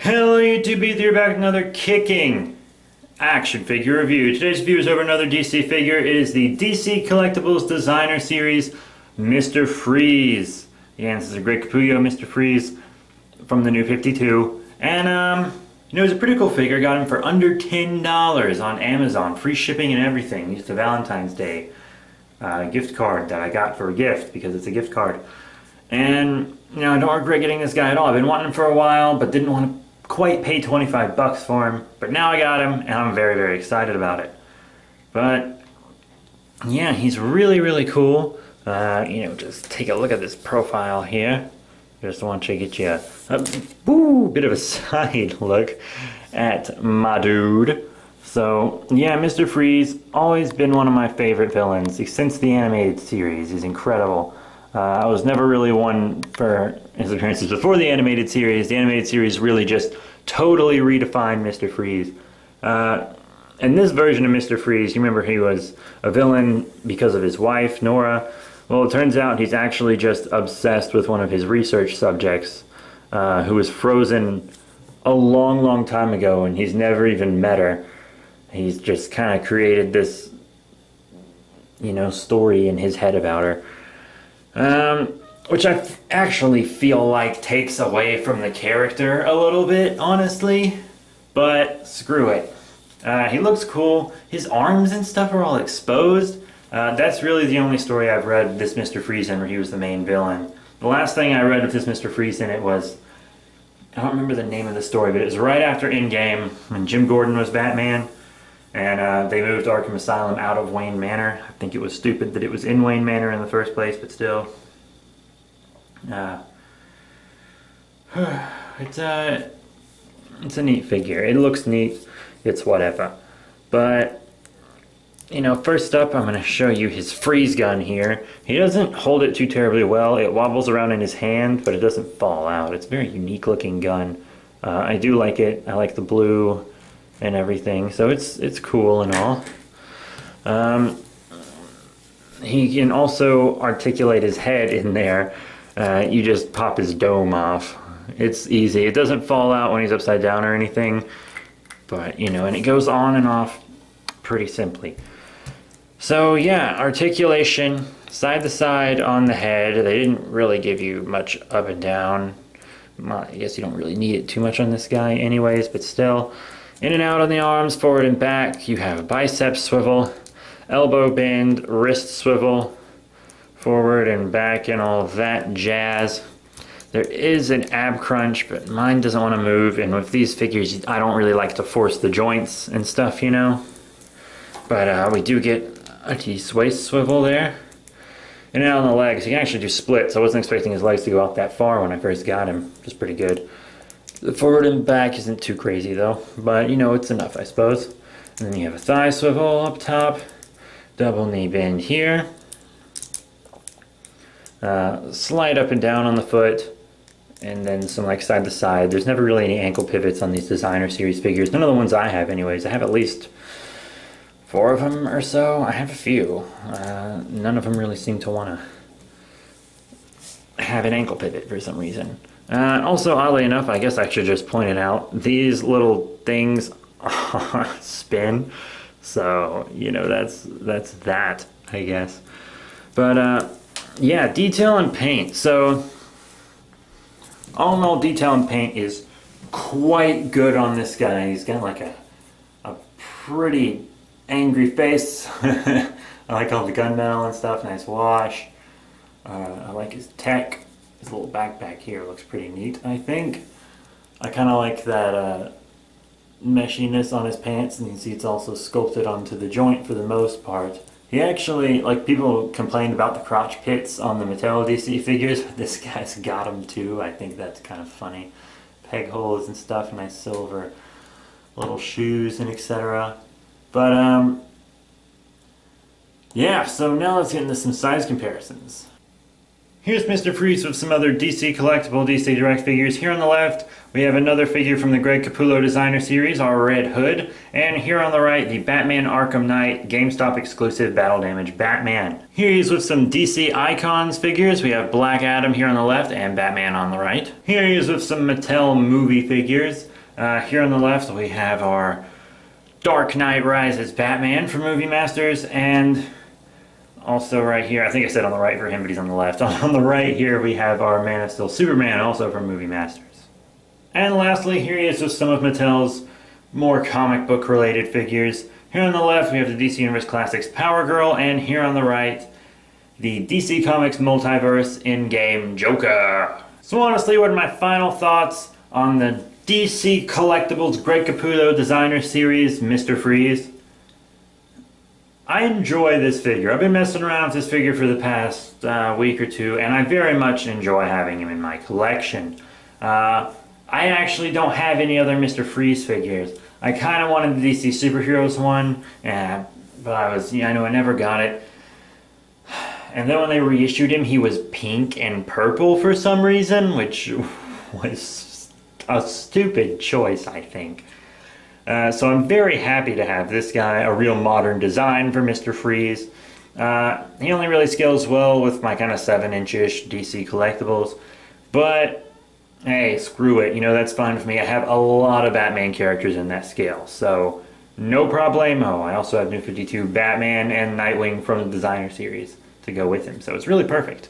Hello YouTube, here back with another kicking action figure review. Today's review is over another DC figure. It is the DC Collectibles Designer Series Mr. Freeze. Yeah, this is a great Capullo Mr. Freeze from the new 52. And it's a pretty cool figure. I got him for under $10 on Amazon. Free shipping and everything. It's a Valentine's Day gift card that I got for a gift because it's a gift card. And I don't regret getting this guy at all. I've been wanting him for a while, but didn't want to quite pay 25 bucks for him. But now I got him, and I'm very, very excited about it. But yeah, he's really, really cool. Just take a look at this profile here. Just want to get you a bit of a side look at my dude. So yeah, Mr. Freeze, always been one of my favorite villains since the animated series. He's incredible. I was never really one for his appearances before the animated series. The animated series really just totally redefined Mr. Freeze. And this version of Mr. Freeze, you remember he was a villain because of his wife, Nora. Well, it turns out he's actually just obsessed with one of his research subjects who was frozen a long, long time ago, and he's never even met her. He's just kind of created this, story in his head about her. Which I actually feel like takes away from the character a little bit, honestly. But screw it. He looks cool. His arms and stuff are all exposed. That's really the only story I've read this Mr. Freeze in where he was the main villain. The last thing I read with this Mr. Freeze in it was, I don't remember the name of the story, but it was right after Endgame when Jim Gordon was Batman. And they moved Arkham Asylum out of Wayne Manor. I think it was stupid that it was in Wayne Manor in the first place, but still. It's a neat figure. It looks neat. It's whatever. But, first up I'm going to show you his freeze gun here. He doesn't hold it too terribly well. It wobbles around in his hand, but it doesn't fall out. It's a very unique looking gun. I do like it. I like the blue and everything, so it's cool and all. He can also articulate his head in there. You just pop his dome off. It's easy. It doesn't fall out when he's upside down or anything, but and it goes on and off pretty simply. So yeah, articulation side to side on the head. They didn't really give you much up and down. Well, I guess you don't really need it too much on this guy anyways, but still. In and out on the arms, forward and back. You have a bicep swivel, elbow bend, wrist swivel, forward and back, and all that jazz. There is an ab crunch, but mine doesn't want to move. And with these figures, I don't really like to force the joints and stuff, But we do get a waist swivel there. And then on the legs, he can actually do splits. I wasn't expecting his legs to go out that far when I first got him, which is pretty good. The forward and back isn't too crazy though, but it's enough, I suppose. And then you have a thigh swivel up top, double knee bend here, slide up and down on the foot, and then some side to side. There's never really any ankle pivots on these designer series figures. None of the ones I have anyways. I have at least 4 of them or so. I have a few. None of them really seem to want to have an ankle pivot for some reason. Also, oddly enough, I guess I should just point it out, these little things spin, so, that's that, I guess. But, yeah, detail and paint. So, all in all, detail and paint is quite good on this guy. He's got a pretty angry face. I like all the gunmetal and stuff, nice wash. I like his tech. His little backpack here looks pretty neat, I think. I kind of like that meshiness on his pants, and you can see it's also sculpted onto the joint for the most part. He actually, people complained about the crotch pits on the Mattel DC figures, but this guy's got them too. I think that's kind of funny. Peg holes and stuff, nice silver little shoes and etc. But, yeah, so now let's get into some size comparisons. Here's Mr. Freeze with some other DC Collectible, DC Direct figures. Here on the left, we have another figure from the Greg Capullo Designer Series, our Red Hood. And here on the right, the Batman Arkham Knight GameStop exclusive Battle Damage Batman. Here he is with some DC Icons figures. We have Black Adam here on the left and Batman on the right. Here he is with some Mattel movie figures. Here on the left, we have our Dark Knight Rises Batman from Movie Masters, and also right here, I think I said on the right for him, but he's on the left. On the right here we have our Man of Steel Superman, also from Movie Masters. And lastly, here he is with some of Mattel's more comic book related figures. Here on the left we have the DC Universe Classics Power Girl, and here on the right, the DC Comics Multiverse in-game Joker. So honestly, what are my final thoughts on the DC Collectibles Greg Capullo Designer Series Mr. Freeze? I enjoy this figure. I've been messing around with this figure for the past week or two, and I very much enjoy having him in my collection. I actually don't have any other Mr. Freeze figures. I kind of wanted the DC Superheroes one, but I know I never got it. And then when they reissued him, he was pink and purple for some reason, which was a stupid choice, I think. So I'm very happy to have this guy, a real modern design for Mr. Freeze. He only really scales well with my kind of 7-inch-ish DC Collectibles, but hey, screw it, that's fine with me. I have a lot of Batman characters in that scale, so no problemo. I also have New 52 Batman and Nightwing from the Designer Series to go with him, so it's really perfect.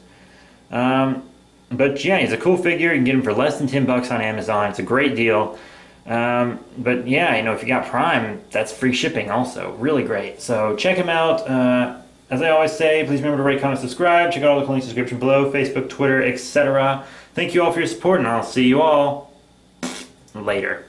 But yeah, he's a cool figure. You can get him for less than $10 on Amazon. It's a great deal. But yeah, if you got Prime, that's free shipping also. Really great. So check him out. As I always say, please remember to rate, comment, subscribe. Check out all the links in the description below, Facebook, Twitter, etc. Thank you all for your support, and I'll see you all later.